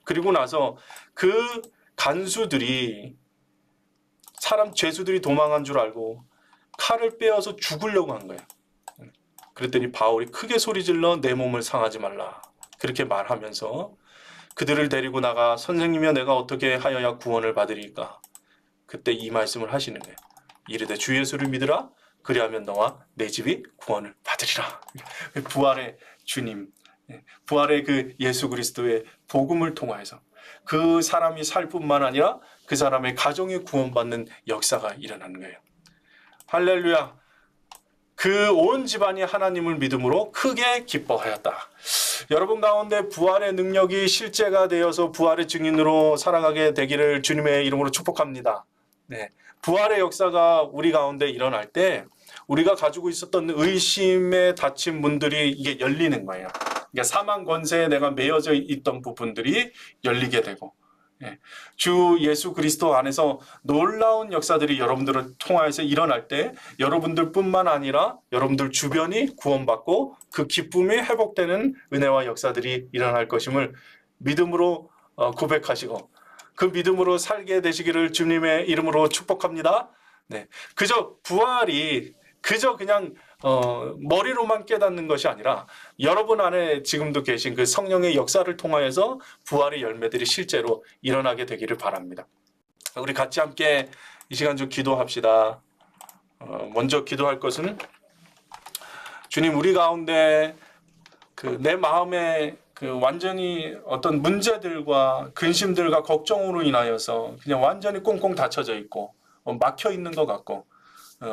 그리고 나서 그 간수들이 죄수들이 도망한 줄 알고 칼을 빼어서 죽으려고 한 거예요. 그랬더니 바울이 크게 소리질러 내 몸을 상하지 말라 그렇게 말하면서 그들을 데리고 나가 선생님이여 내가 어떻게 하여야 구원을 받으리까? 그때 이 말씀을 하시는 거예요. 이르되 주 예수를 믿으라 그리하면 너와 내 집이 구원을 받으리라. 부활의 주님, 부활의 그 예수 그리스도의 복음을 통하여서 그 사람이 살 뿐만 아니라 그 사람의 가정이 구원받는 역사가 일어나는 거예요. 할렐루야. 그 온 집안이 하나님을 믿음으로 크게 기뻐하였다. 여러분 가운데 부활의 능력이 실제가 되어서 부활의 증인으로 살아가게 되기를 주님의 이름으로 축복합니다. 부활의 역사가 우리 가운데 일어날 때 우리가 가지고 있었던 의심에 닫힌 문들이 이게 열리는 거예요. 그러니까 사망 권세에 내가 매여져 있던 부분들이 열리게 되고 주 예수 그리스도 안에서 놀라운 역사들이 여러분들을 통하여서 일어날 때 여러분들뿐만 아니라 여러분들 주변이 구원받고 그 기쁨이 회복되는 은혜와 역사들이 일어날 것임을 믿음으로 고백하시고 그 믿음으로 살게 되시기를 주님의 이름으로 축복합니다. 그저 부활이 그저 그냥 머리로만 깨닫는 것이 아니라 여러분 안에 지금도 계신 그 성령의 역사를 통하여서 부활의 열매들이 실제로 일어나게 되기를 바랍니다. 우리 같이 함께 이 시간 좀 기도합시다. 먼저 기도할 것은 주님, 우리 가운데 그 내 마음에 그 완전히 어떤 문제들과 근심들과 걱정으로 인하여서 그냥 완전히 꽁꽁 닫혀져 있고 막혀 있는 것 같고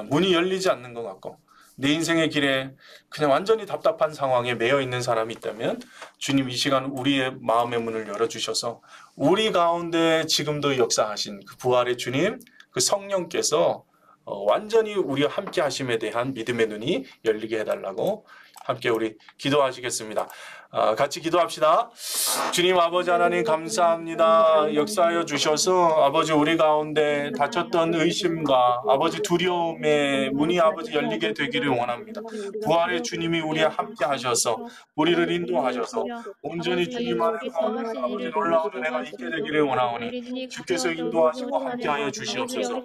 문이 열리지 않는 것 같고 내 인생의 길에 그냥 완전히 답답한 상황에 매여 있는 사람이 있다면 주님, 이 시간 우리의 마음의 문을 열어주셔서 우리 가운데 지금도 역사하신 그 부활의 주님, 그 성령께서 완전히 우리와 함께 하심에 대한 믿음의 눈이 열리게 해달라고 함께 우리 기도하시겠습니다. 같이 기도합시다. 주님 아버지 하나님 감사합니다. 역사하여 주셔서 아버지 우리 가운데 닫혔던 의심과 아버지 두려움의 문이 아버지 열리게 되기를 원합니다. 부활의 주님이 우리와 함께 하셔서 우리를 인도하셔서 온전히 주님 안에서 아버지 놀라운 은혜가 있게 되기를 원하오니 주께서 인도하시고 함께하여 주시옵소서.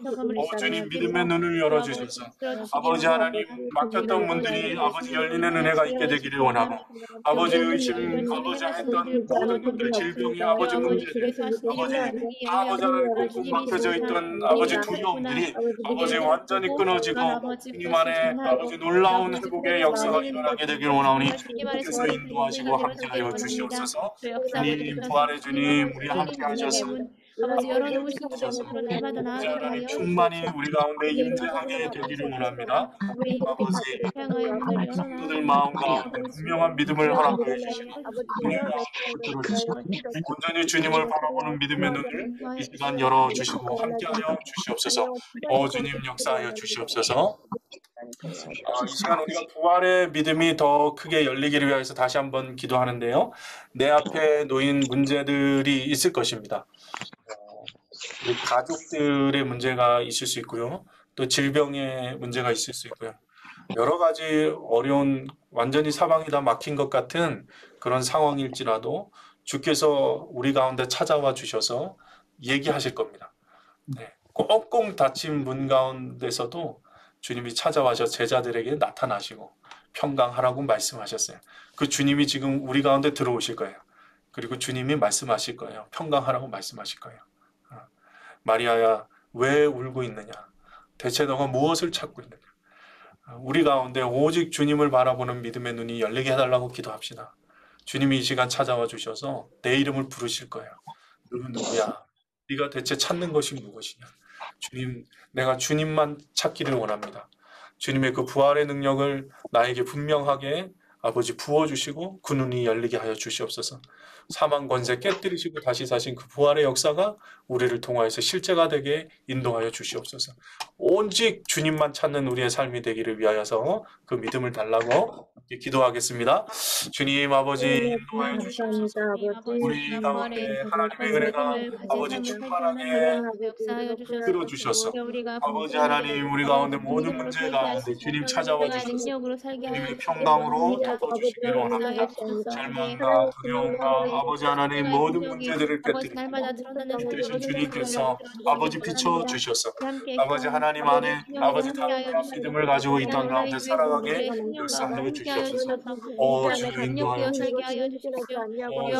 주님 믿음의 눈을 열어주셔서 아버지 하나님 막혔던 문들이 아버지 열리는 은혜가 있게 되기를 원하고 아버지 의심 아버지 했던 모든 것들 질병이 아버지 문제들 아버지 하나님 꼭 막혀져 있던 아버지 두려움들이 아버지 완전히 끊어지고 주님 안에 아버지 놀라운 회복의 역사가 일어나게 되기를 원하오니 주께서 인도하시고 함께하여 주시옵소서. 주님 부활의 주님 우리 함께 하셔서 아버지 열어놓으시옵소서. 날마다 나아가게 하여 충만히 우리 가운데 임재하게 되기를 원합니다. 아버지 성도들 마음과 분명한 믿음을 허락하여 주시고 온전히 주님을 바라보는 믿음의 눈을 이 시간 열어주시고 함께하여 주시옵소서. 주님 역사하여 주시옵소서. 이 시간 우리가 부활의 믿음이 더 크게 열리기를 위해서 다시 한번 기도하는데요. 내 앞에 놓인 문제들이 있을 것입니다. 우리 가족들의 문제가 있을 수 있고요. 또 질병의 문제가 있을 수 있고요. 여러 가지 어려운 완전히 사방이 다 막힌 것 같은 그런 상황일지라도 주께서 우리 가운데 찾아와 주셔서 얘기하실 겁니다. 네. 꽁꽁 닫힌 문 가운데서도 주님이 찾아와서 제자들에게 나타나시고 평강하라고 말씀하셨어요. 그 주님이 지금 우리 가운데 들어오실 거예요. 그리고 주님이 말씀하실 거예요. 평강하라고 말씀하실 거예요. 마리아야, 왜 울고 있느냐? 대체 너가 무엇을 찾고 있느냐? 우리 가운데 오직 주님을 바라보는 믿음의 눈이 열리게 해달라고 기도합시다. 주님이 이 시간 찾아와 주셔서 내 이름을 부르실 거예요. 너는 누구야? 네가 대체 찾는 것이 무엇이냐? 주님, 내가 주님만 찾기를 원합니다. 주님의 그 부활의 능력을 나에게 분명하게 아버지 부어주시고 그 눈이 열리게 하여 주시옵소서. 사망 권세 깨뜨리시고 다시 사신 그 부활의 역사가 우리를 통하여서 실제가 되게 인도하여 주시옵소서. 오직 주님만 찾는 우리의 삶이 되기를 위하여서 그 믿음을 달라고 기도하겠습니다. 주님 아버지 인도하여 주시옵소서. 우리 가운데 하나님의 은혜가 아버지 충만하게 들어주셔서 아버지 하나님 우리 가운데 모든 문제 가운데 주님 찾아와 주셔서 주님의 평강으로 덮어주시기를 원합니다. 절망과 두려움과 아버지 하나님 모든 문제들을 깨뜨리신 주님께서 아버지 비춰주셔서 아버지 하나님 안에 아버지 단단한 믿음을 가지고 이 땅 가운데 살아가게 역사하여 주시옵소서. 주님 인도하여 주시옵소서.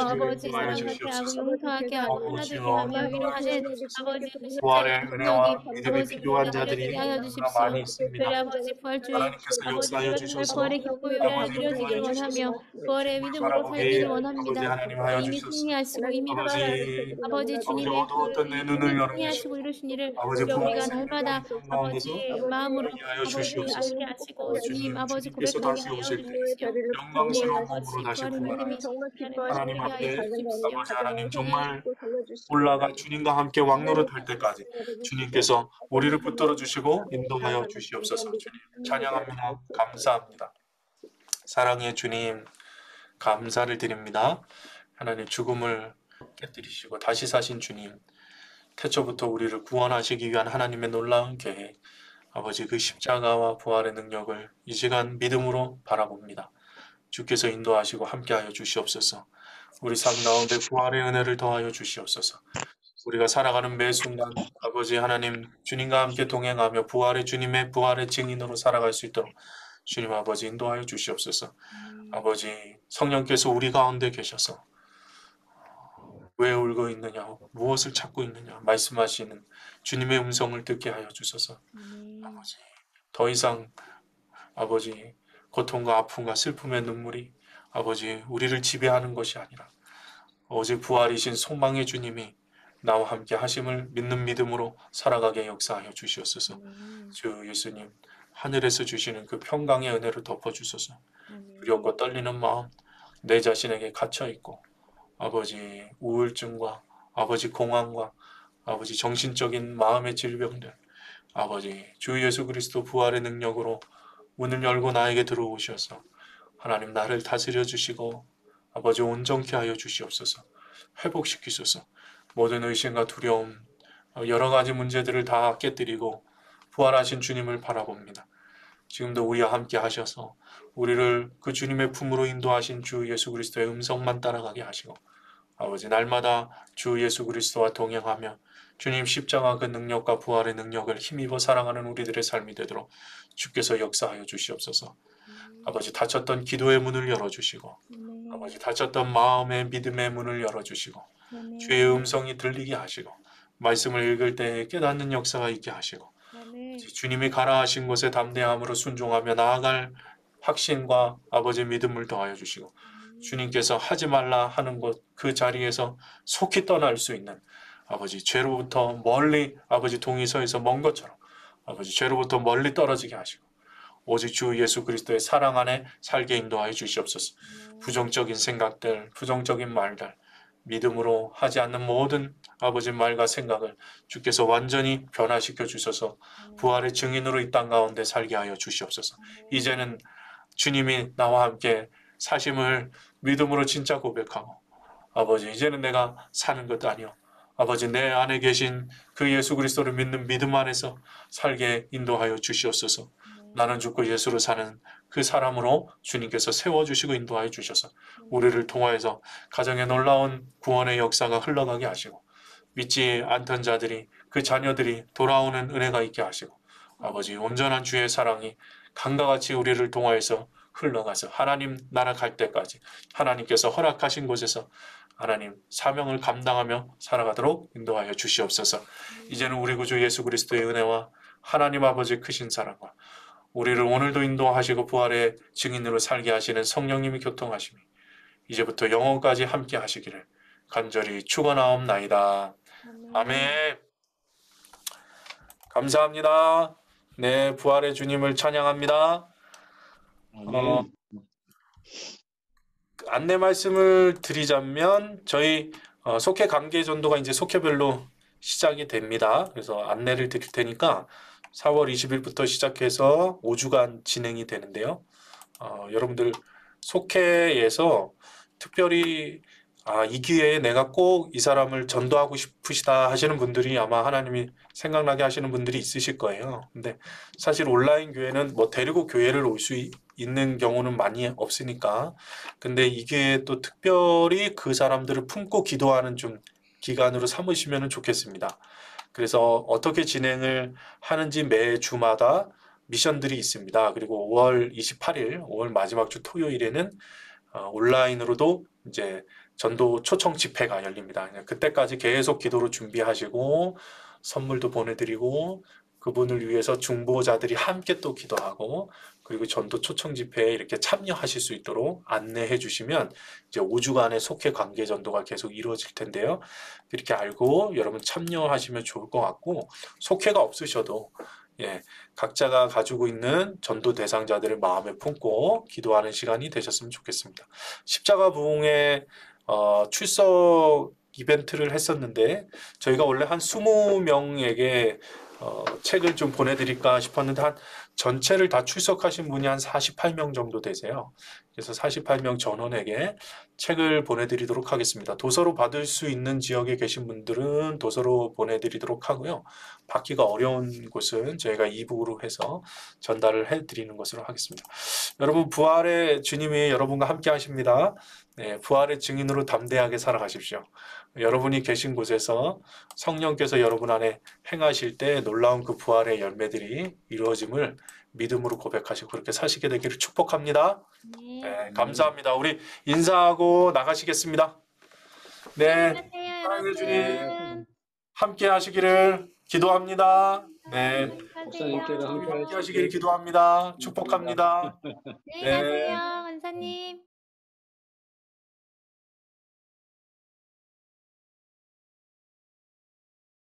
아버지 사랑하게 용서하게 하고 하나님이 위로하신 아버지 부활의 은혜와 믿음이 필요한 자들이 많이 있습니다. 아버지 부활주의 하나님께서 역사하여 주셔서 부활의 기쁨이 이루어지기를 원하며 부활의 믿음으로 살기를 원합니다. 이미 승리하시고 이미 아버지 주님의 어두웠던 내 눈을 승리하시고 이루신 일을 아버지 우리가 날마다 아버지 마음으로 아버지 알게 하시고 주님 아버지 고백하게 하여 주십시오. 영광스러운 몸으로 다시 부활하여 하나님 앞에 아버지 하나님 정말 올라가 주님과 함께 왕노릇할 때까지 주님께서 우리를 붙들어 주시고 인도하여 주시옵소서. 주님 찬양합니다. 감사합니다. 사랑의 주님 감사를 드립니다. 하나님 죽음을 깨뜨리시고 다시 사신 주님 태초부터 우리를 구원하시기 위한 하나님의 놀라운 계획 아버지 그 십자가와 부활의 능력을 이 시간 믿음으로 바라봅니다. 주께서 인도하시고 함께하여 주시옵소서. 우리 삶 가운데 부활의 은혜를 더하여 주시옵소서. 우리가 살아가는 매 순간 아버지 하나님 주님과 함께 동행하며 부활의 주님의 부활의 증인으로 살아갈 수 있도록 주님 아버지 인도하여 주시옵소서. 아버지 성령께서 우리 가운데 계셔서 왜 울고 있느냐, 무엇을 찾고 있느냐 말씀하시는 주님의 음성을 듣게 하여 주소서. 아버지 더 이상 아버지 고통과 아픔과 슬픔의 눈물이 아버지 우리를 지배하는 것이 아니라 오직 부활이신 소망의 주님이 나와 함께 하심을 믿는 믿음으로 살아가게 역사하여 주시옵소서. 주 예수님 하늘에서 주시는 그 평강의 은혜를 덮어주소서. 두렵고 떨리는 마음 내 자신에게 갇혀있고 아버지 우울증과 아버지 공황과 아버지 정신적인 마음의 질병들 아버지 주 예수 그리스도 부활의 능력으로 문을 열고 나에게 들어오셔서 하나님 나를 다스려 주시고 아버지 온전케 하여 주시옵소서. 회복시키소서. 모든 의심과 두려움 여러 가지 문제들을 다 깨뜨리고 부활하신 주님을 바라봅니다. 지금도 우리와 함께 하셔서 우리를 그 주님의 품으로 인도하신 주 예수 그리스도의 음성만 따라가게 하시고 아버지 날마다 주 예수 그리스도와 동행하며 주님 십자가 그 능력과 부활의 능력을 힘입어 사랑하는 우리들의 삶이 되도록 주께서 역사하여 주시옵소서. 아버지 닫혔던 기도의 문을 열어주시고 아버지 닫혔던 마음의 믿음의 문을 열어주시고 주의 음성이 들리게 하시고 말씀을 읽을 때 깨닫는 역사가 있게 하시고 주님이 가라 하신 곳에 담대함으로 순종하며 나아갈 확신과 아버지 믿음을 더하여 주시고 주님께서 하지 말라 하는 곳 그 자리에서 속히 떠날 수 있는 아버지 죄로부터 멀리 아버지 동이 서에서 먼 것처럼 아버지 죄로부터 멀리 떨어지게 하시고 오직 주 예수 그리스도의 사랑 안에 살게 인도하여 주시옵소서. 부정적인 생각들, 부정적인 말들, 믿음으로 하지 않는 모든 아버지 말과 생각을 주께서 완전히 변화시켜 주셔서 부활의 증인으로 이 땅 가운데 살게 하여 주시옵소서. 이제는 주님이 나와 함께 사심을 믿음으로 진짜 고백하고 아버지 이제는 내가 사는 것도 아니요 아버지 내 안에 계신 그 예수 그리스도를 믿는 믿음 안에서 살게 인도하여 주시옵소서. 나는 죽고 예수로 사는 그 사람으로 주님께서 세워주시고 인도하여 주셔서 우리를 통하여서 가정에 놀라운 구원의 역사가 흘러가게 하시고 믿지 않던 자들이 그 자녀들이 돌아오는 은혜가 있게 하시고 아버지 온전한 주의 사랑이 강과 같이 우리를 통하여서 흘러가서 하나님 나라 갈 때까지 하나님께서 허락하신 곳에서 하나님 사명을 감당하며 살아가도록 인도하여 주시옵소서. 이제는 우리 구주 예수 그리스도의 은혜와 하나님 아버지 크신 사랑과 우리를 오늘도 인도하시고 부활의 증인으로 살게 하시는 성령님이 교통하심이 이제부터 영원까지 함께 하시기를 간절히 축원하옵나이다. 아멘. 감사합니다. 네, 부활의 주님을 찬양합니다. 안내 말씀을 드리자면 저희 속회 관계 전도가 이제 속회별로 시작이 됩니다. 그래서 안내를 드릴 테니까 4월 20일부터 시작해서 5주간 진행이 되는데요. 여러분들 속회에서 특별히 이 기회에 내가 꼭 이 사람을 전도하고 싶으시다 하시는 분들이 아마 하나님이 생각나게 하시는 분들이 있으실 거예요. 근데 사실 온라인 교회는 뭐 데리고 교회를 올 수 있는 경우는 많이 없으니까 근데 이 기회에 또 특별히 그 사람들을 품고 기도하는 좀 기간으로 삼으시면 좋겠습니다. 그래서 어떻게 진행을 하는지 매 주마다 미션들이 있습니다. 그리고 5월 28일, 5월 마지막 주 토요일에는 온라인으로도 이제 전도 초청 집회가 열립니다. 그때까지 계속 기도로 준비하시고 선물도 보내드리고 그분을 위해서 중보자들이 함께 또 기도하고 그리고 전도 초청 집회에 이렇게 참여하실 수 있도록 안내해 주시면 이제 5주간의 속회 관계 전도가 계속 이루어질 텐데요. 이렇게 알고 여러분 참여하시면 좋을 것 같고 속회가 없으셔도 각자가 가지고 있는 전도 대상자들을 마음에 품고 기도하는 시간이 되셨으면 좋겠습니다. 십자가 부흥회 출석 이벤트를 했었는데 저희가 원래 한 20명에게 책을 좀 보내드릴까 싶었는데 한 전체를 다 출석하신 분이 한 48명 정도 되세요. 그래서 48명 전원에게 책을 보내드리도록 하겠습니다. 도서로 받을 수 있는 지역에 계신 분들은 도서로 보내드리도록 하고요. 받기가 어려운 곳은 저희가 이북으로 해서 전달을 해드리는 것으로 하겠습니다. 여러분 부활의 주님이 여러분과 함께 하십니다. 네, 부활의 증인으로 담대하게 살아가십시오. 여러분이 계신 곳에서 성령께서 여러분 안에 행하실 때 놀라운 그 부활의 열매들이 이루어짐을 믿음으로 고백하시고 그렇게 사시게 되기를 축복합니다. 네. 네, 감사합니다. 우리 인사하고 나가시겠습니다. 네, 안녕하세요, 사랑해 주님 여러분. 함께 하시기를 기도합니다. 네, 목사님께도 안녕하세요. 함께 하시기를 기도합니다. 축복합니다. 네, 네. 가세요, 원사님.